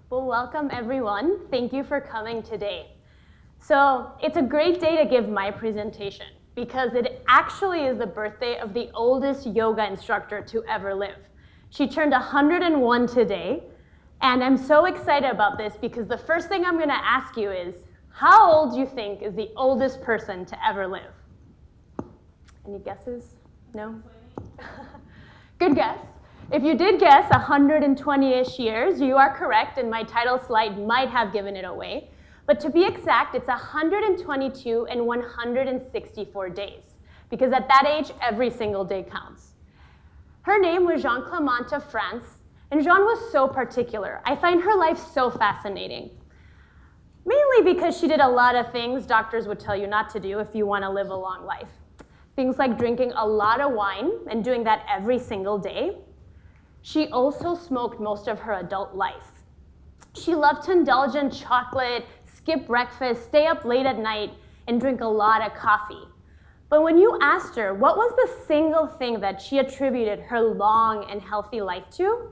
Well, welcome everyone. Thank you for coming today. So it's a great day to give my presentation because it actually is the birthday of the oldest yoga instructor to ever live. She turned 101 today, and I'm so excited about this because the first thing I'm gonna ask you is, how old do you think is the oldest person to ever live? Any guesses? No? Good guess. If you did guess 120-ish years, you are correct, and my title slide might have given it away. But to be exact, it's 122 and 164 days, because at that age, every single day counts. Her name was Jeanne Clément of France, and Jeanne was so particular. I find her life so fascinating, mainly because she did a lot of things doctors would tell you not to do if you want to live a long life. Things like drinking a lot of wine and doing that every single day. She also smoked most of her adult life. She loved to indulge in chocolate, skip breakfast, stay up late at night, and drink a lot of coffee. But when you asked her what was the single thing that she attributed her long and healthy life to,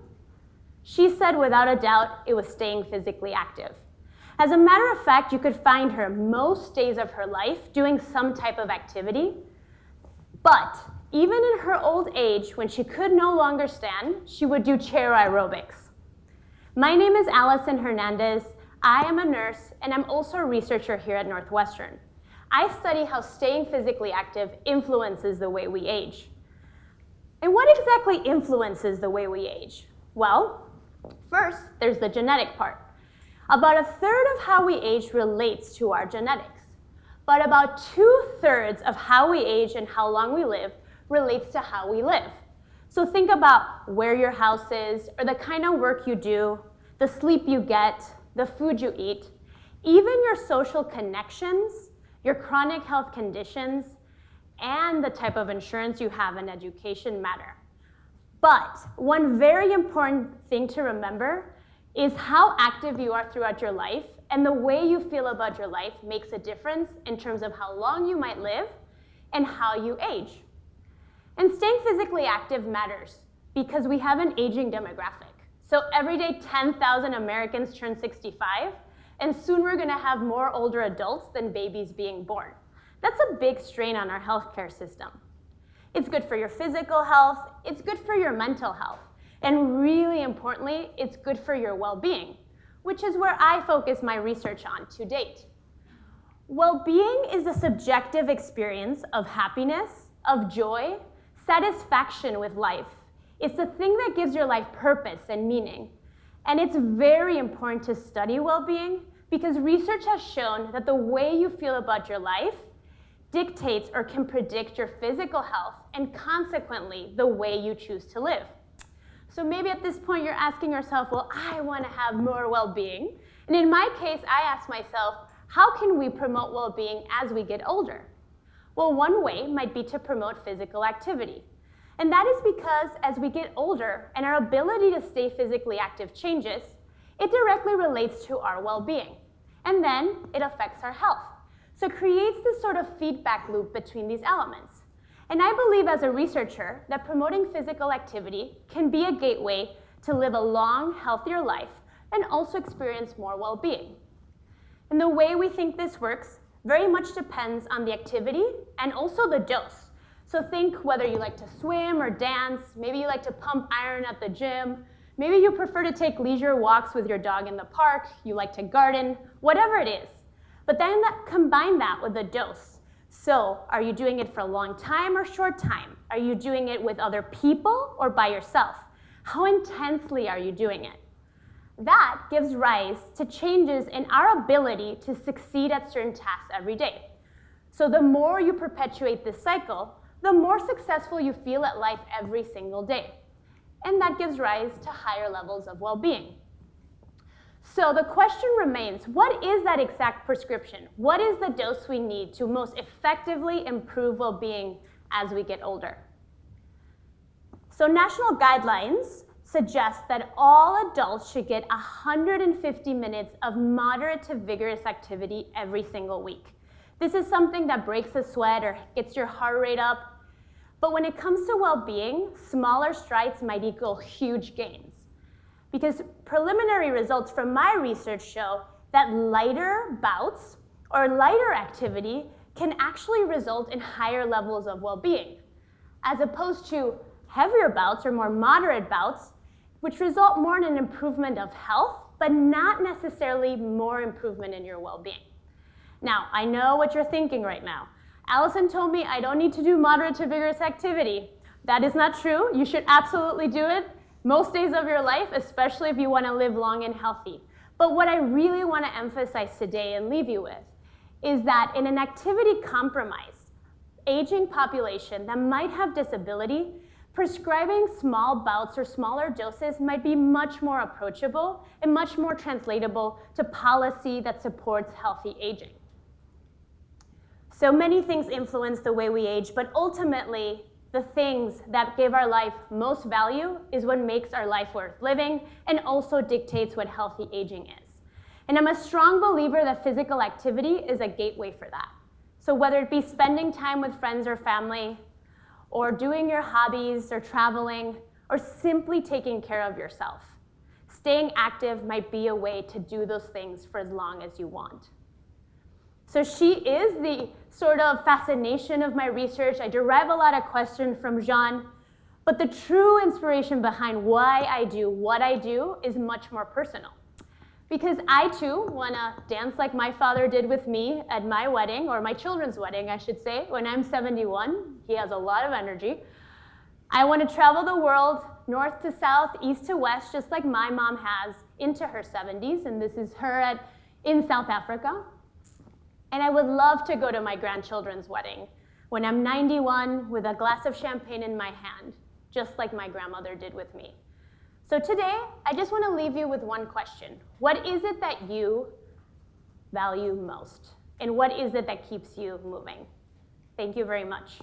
she said without a doubt it was staying physically active. As a matter of fact, you could find her most days of her life doing some type of activity. But even in her old age, when she could no longer stand, she would do chair aerobics. My name is Alison Hernandez. I am a nurse, and I'm also a researcher here at Northwestern. I study how staying physically active influences the way we age. And what exactly influences the way we age? Well, first, there's the genetic part. About a third of how we age relates to our genetics, but about 2/3 of how we age and how long we live relates to how we live. So think about where your house is, or the kind of work you do, the sleep you get, the food you eat, even your social connections, your chronic health conditions, and the type of insurance you have and education matter. But one very important thing to remember is how active you are throughout your life, and the way you feel about your life makes a difference in terms of how long you might live and how you age. And staying physically active matters because we have an aging demographic. So every day 10,000 Americans turn 65, and soon we're gonna have more older adults than babies being born. That's a big strain on our healthcare system. It's good for your physical health, it's good for your mental health, and really importantly, it's good for your well-being, which is where I focus my research on to date. Well-being is a subjective experience of happiness, of joy, satisfaction with life. It's the thing that gives your life purpose and meaning. And it's very important to study well-being because research has shown that the way you feel about your life dictates or can predict your physical health and consequently the way you choose to live. So maybe at this point you're asking yourself, well, I want to have more well-being. And in my case, I ask myself, how can we promote well-being as we get older? Well, one way might be to promote physical activity. And that is because as we get older and our ability to stay physically active changes, it directly relates to our well-being. And then it affects our health. So it creates this sort of feedback loop between these elements. And I believe as a researcher that promoting physical activity can be a gateway to live a long, healthier life and also experience more well-being. And the way we think this works very much depends on the activity and also the dose. So think whether you like to swim or dance, maybe you like to pump iron at the gym, maybe you prefer to take leisure walks with your dog in the park, you like to garden, whatever it is. But then combine that with the dose. So are you doing it for a long time or short time? Are you doing it with other people or by yourself? How intensely are you doing it? That gives rise to changes in our ability to succeed at certain tasks every day. So the more you perpetuate this cycle, the more successful you feel at life every single day. And that gives rise to higher levels of well-being. So the question remains, what is that exact prescription? What is the dose we need to most effectively improve well-being as we get older? So national guidelines suggest that all adults should get 150 minutes of moderate to vigorous activity every single week. This is something that breaks a sweat or gets your heart rate up. But when it comes to well-being, smaller strides might equal huge gains. because preliminary results from my research show that lighter bouts or lighter activity can actually result in higher levels of well-being, as opposed to heavier bouts or more moderate bouts, which result more in an improvement of health, but not necessarily more improvement in your well-being. Now, I know what you're thinking right now. Alison told me I don't need to do moderate to vigorous activity. That is not true. You should absolutely do it most days of your life, especially if you want to live long and healthy. But what I really want to emphasize today and leave you with is that in an activity-compromised, aging population that might have disability, prescribing small bouts or smaller doses might be much more approachable and much more translatable to policy that supports healthy aging. So many things influence the way we age, but ultimately, the things that give our life most value is what makes our life worth living and also dictates what healthy aging is. And I'm a strong believer that physical activity is a gateway for that. So whether it be spending time with friends or family, or doing your hobbies or traveling, or simply taking care of yourself, staying active might be a way to do those things for as long as you want. So she is the sort of fascination of my research. I derive a lot of questions from Jean, but the true inspiration behind why I do what I do is much more personal. Because I too want to dance like my father did with me at my wedding, or my children's wedding, I should say, when I'm 71. He has a lot of energy. I want to travel the world, north to south, east to west, just like my mom has into her 70s, and this is her in South Africa. And I would love to go to my grandchildren's wedding when I'm 91 with a glass of champagne in my hand, just like my grandmother did with me. So today, I just want to leave you with one question. What is it that you value most? And what is it that keeps you moving? Thank you very much.